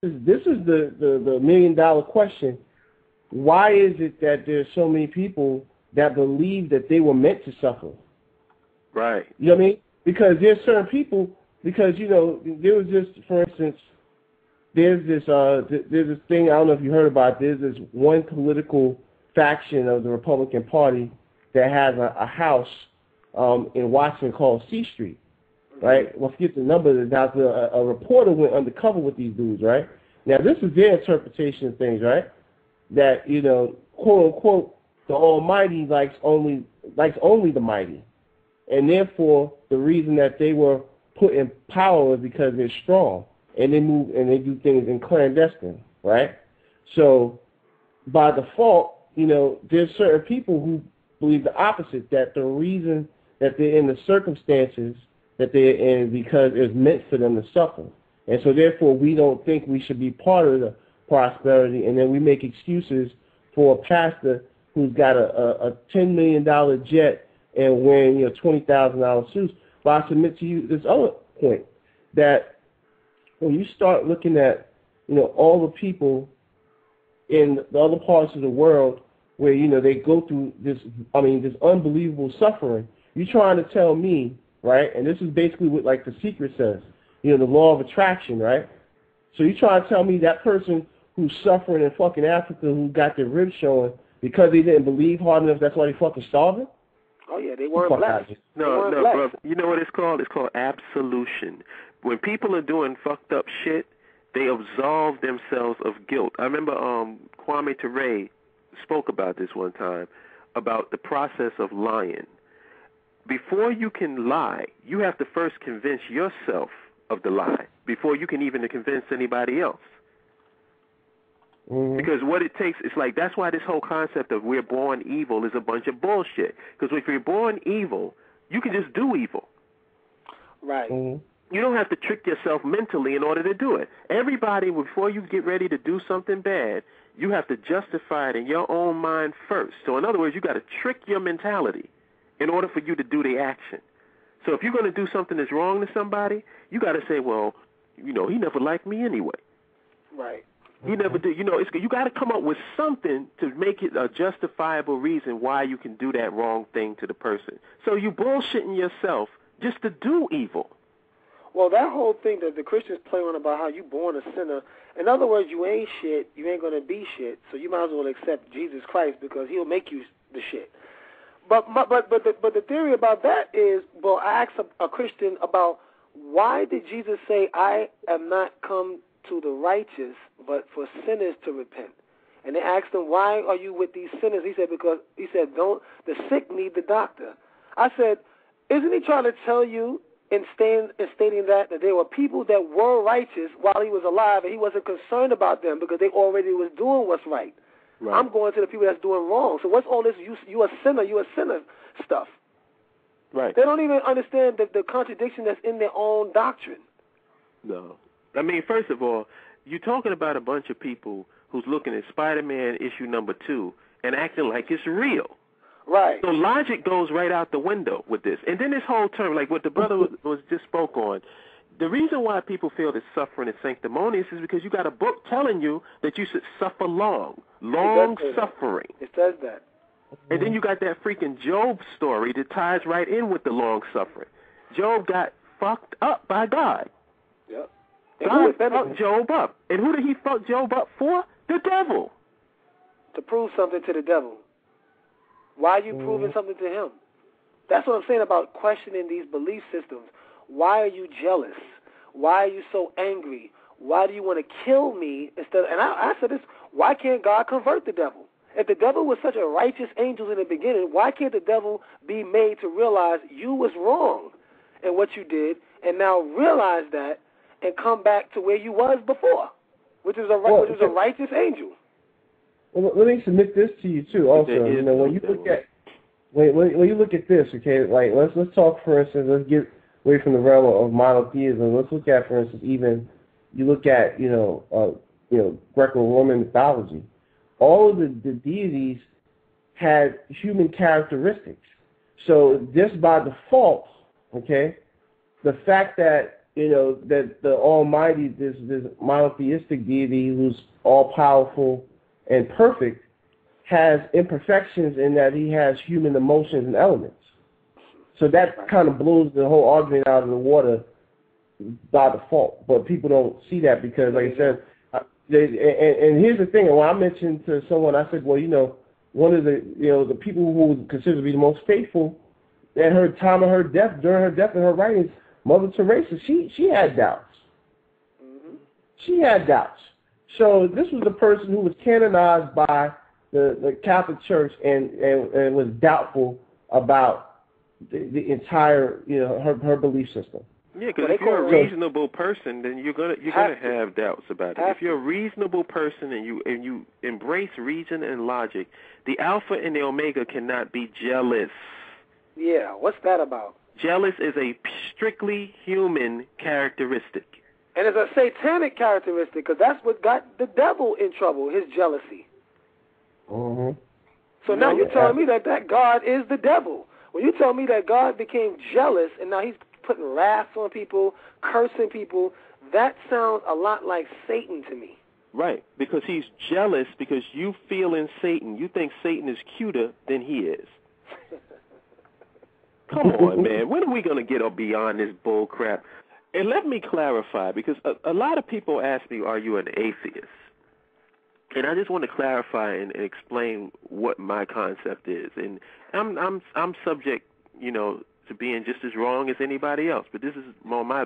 this is the $1 million question. Why is it that there's so many people that believe that they were meant to suffer? Right. You know what I mean? Because there's certain people, because, you know, there was this, for instance, there's this thing, I don't know if you heard about, there's this one political faction of the Republican Party that has a house in Washington called C Street, right? Well, forget the number. A reporter went undercover with these dudes, right? Now, this is their interpretation of things, right? That, you know, quote unquote, the Almighty likes only the mighty, and therefore the reason that they were put in power is because they're strong and they move and they do things in clandestine, right? So by default, you know, there's certain people who believe the opposite, that the reason that they're in the circumstances that they're in because it's meant for them to suffer, and so therefore we don't think we should be part of the prosperity, and then we make excuses for a pastor who's got a $10 million jet and wearing, you know, $20,000 suits. But I submit to you this other point, that when you start looking at, you know, all the people in the other parts of the world where, you know, they go through this unbelievable suffering, you're trying to tell me, right, and this is basically what, like, The Secret says, you know, the law of attraction, right? So you trying to tell me that person who's suffering in fucking Africa, who got their ribs showing because they didn't believe hard enough, that's why they fucking starving? Oh, yeah, they weren't blessed. No, brother. You know what it's called? It's called absolution. When people are doing fucked up shit, they absolve themselves of guilt. I remember Kwame Ture spoke about this one time, about the process of lying. Before you can lie, you have to first convince yourself of the lie before you can even convince anybody else. Mm-hmm. Because what it takes, it's like, that's why this whole concept of we're born evil is a bunch of bullshit. Because if you're born evil, you can just do evil. Right. Mm-hmm. You don't have to trick yourself mentally in order to do it. Everybody, before you get ready to do something bad, you have to justify it in your own mind first. So in other words, you got to trick your mentality in order for you to do the action. So if you're going to do something that's wrong to somebody, you got to say, well, you know, he never liked me anyway. Right. He never did. You know, you got to come up with something to make it a justifiable reason why you can do that wrong thing to the person. So you bullshitting yourself just to do evil. Well, that whole thing that the Christians play on about how you born a sinner, in other words, you ain't shit, you ain't going to be shit, so you might as well accept Jesus Christ because he'll make you the shit. But the theory about that is, well, I asked a Christian about why did Jesus say, I am not come to the righteous, but for sinners to repent. And they asked him, why are you with these sinners? He said, don't the sick need the doctor. I said, isn't he trying to tell you in stating that there were people that were righteous while he was alive, and he wasn't concerned about them because they already was doing what's right. Right. I'm going to the people that's doing wrong. So what's all this, you a sinner stuff? Right. They don't even understand the contradiction that's in their own doctrine. No. I mean, first of all, you're talking about a bunch of people who's looking at Spider-Man issue number 2 and acting like it's real. Right. So logic goes right out the window with this. And then this whole term, like what the brother was just spoke on, the reason why people feel that suffering is sanctimonious is because you got a book telling you that you should suffer long suffering. It says that. And then you got that freaking Job story that ties right in with the long suffering. Job got fucked up by God. Yep. God fucked Job up. And who did he fuck Job up for? The devil. To prove something to the devil. Why are you proving something to him? That's what I'm saying about questioning these belief systems. Why are you jealous? Why are you so angry? Why do you want to kill me instead? And I said this, why can't God convert the devil? If the devil was such a righteous angel in the beginning, why can't the devil be made to realize you was wrong in what you did and now realize that and come back to where you was before, which is a righteous angel? Well, let me submit this to you too. Also, you know, when you look at this, okay, like let's talk, for instance, let's get away from the realm of monotheism. Let's look at, for instance, even you look at Greco-Roman mythology. All of the deities had human characteristics. So just by default, okay, the fact that that the Almighty, this monotheistic deity who's all-powerful and perfect, has imperfections in that he has human emotions and elements. So that kind of blows the whole argument out of the water by default. But people don't see that because, like I said, and here's the thing. When I mentioned to someone, I said, well, one of the people who was considered to be the most faithful at her time of her death, during her death and her writings, Mother Teresa, she had doubts. Mm-hmm. She had doubts. So this was the person who was canonized by the Catholic Church and was doubtful about the entire, her belief system. Yeah, because if you're a reasonable person, then you're gonna have doubts about it. If you're a reasonable person and you embrace reason and logic, the Alpha and the Omega cannot be jealous. Yeah, what's that about? Jealous is a strictly human characteristic. And it's a satanic characteristic because that's what got the devil in trouble, his jealousy. Mm-hmm. So now you're telling me that God is the devil. When you tell me that God became jealous and now he's putting wrath on people, cursing people, that sounds a lot like Satan to me. Right, because he's jealous because you feel in Satan. You think Satan is cuter than he is. Come on, man. When are we going to get beyond this bull crap? And let me clarify, because a lot of people ask me, are you an atheist? And I just want to clarify and explain what my concept is. And I'm subject, to being just as wrong as anybody else. But this is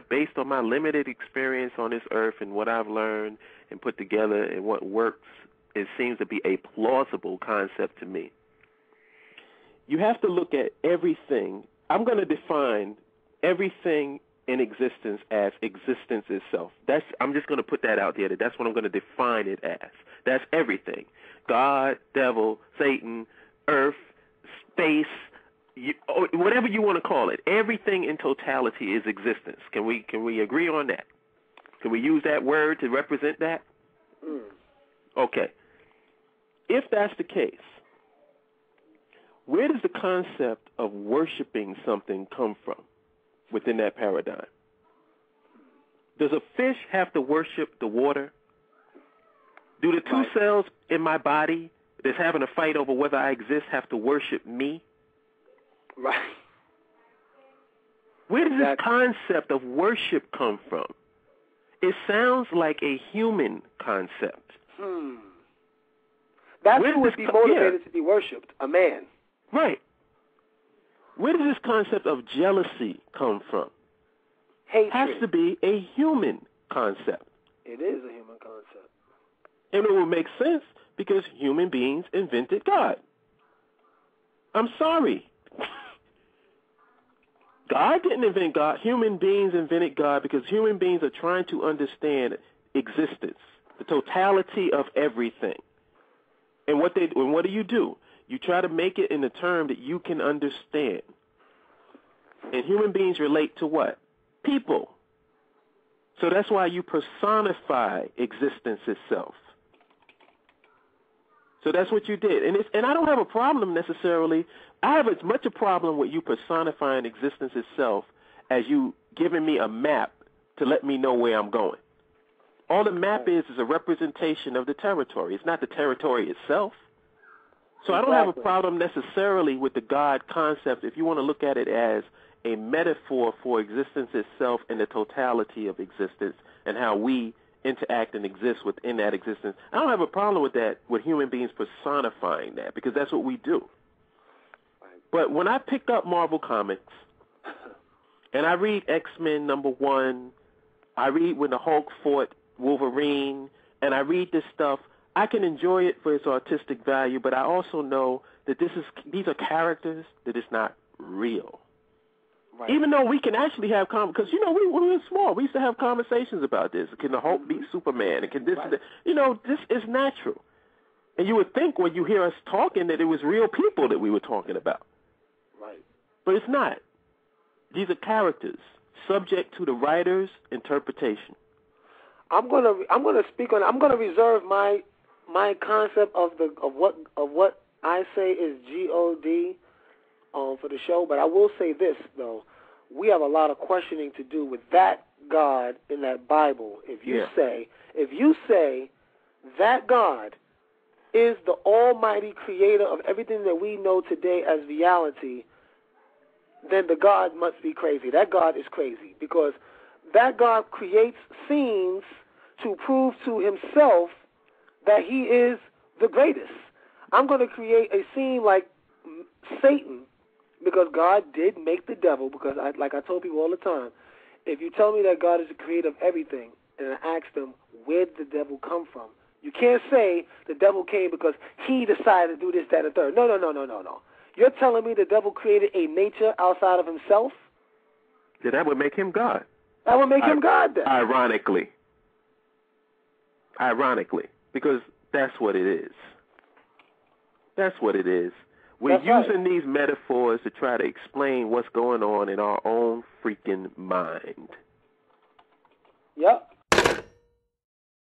based on my limited experience on this earth and what I've learned and put together and what works. It seems to be a plausible concept to me. You have to look at everything. I'm going to define everything in existence as existence itself. I'm just going to put that out there. That's what I'm going to define it as. That's everything. God, devil, Satan, earth, space, whatever you want to call it. Everything in totality is existence. Can we agree on that? Can we use that word to represent that? Okay. If that's the case, where does the concept of worshiping something come from within that paradigm? Does a fish have to worship the water? Do the two cells in my body that's having a fight over whether I exist have to worship me? Right. Where does this concept of worship come from? It sounds like a human concept. That's who would be motivated to be worshipped, a man. Right. Where does this concept of jealousy come from? Hatred. It has to be a human concept. It is a human concept. And it will make sense because human beings invented God. I'm sorry. God didn't invent God. Human beings invented God because human beings are trying to understand existence, the totality of everything. And what do you do? You try to make it in a term that you can understand. And human beings relate to what? People. So that's why you personify existence itself. So that's what you did. And I don't have a problem necessarily. I have as much a problem with you personifying existence itself as you giving me a map to let me know where I'm going. All the map is a representation of the territory. It's not the territory itself. So I don't have a problem necessarily with the God concept if you want to look at it as a metaphor for existence itself and the totality of existence and how we interact and exist within that existence. I don't have a problem with that, with human beings personifying that, because that's what we do. But when I pick up Marvel Comics and I read X-Men #1, I read when the Hulk fought Wolverine, and I read this stuff, I can enjoy it for its artistic value, but I also know that these are characters that is not real. Right. Even though we can actually have because when we were small, we used to have conversations about this. Can the Hulk beat Superman? And can this? Right. This is natural. And you would think when you hear us talking that it was real people that we were talking about. Right. But it's not. These are characters subject to the writer's interpretation. I'm gonna speak on. I'm gonna reserve my concept of what I say is God. For the show, but I will say this though, we have a lot of questioning to do with that God in that Bible, if you say that God is the almighty creator of everything that we know today as reality, then the God must be crazy. That God is crazy because that God creates scenes to prove to himself that he is the greatest. I'm going to create a scene like Satan because God did make the devil, because like I told people all the time, if you tell me that God is the creator of everything and I ask them, where did the devil come from? You can't say the devil came because he decided to do this, that, and third. No. You're telling me the devil created a nature outside of himself? Yeah, that would make him God. That would make him God then. Ironically. Because that's what it is. That's what it is. We're using these metaphors to try to explain what's going on in our own freaking mind. Yep.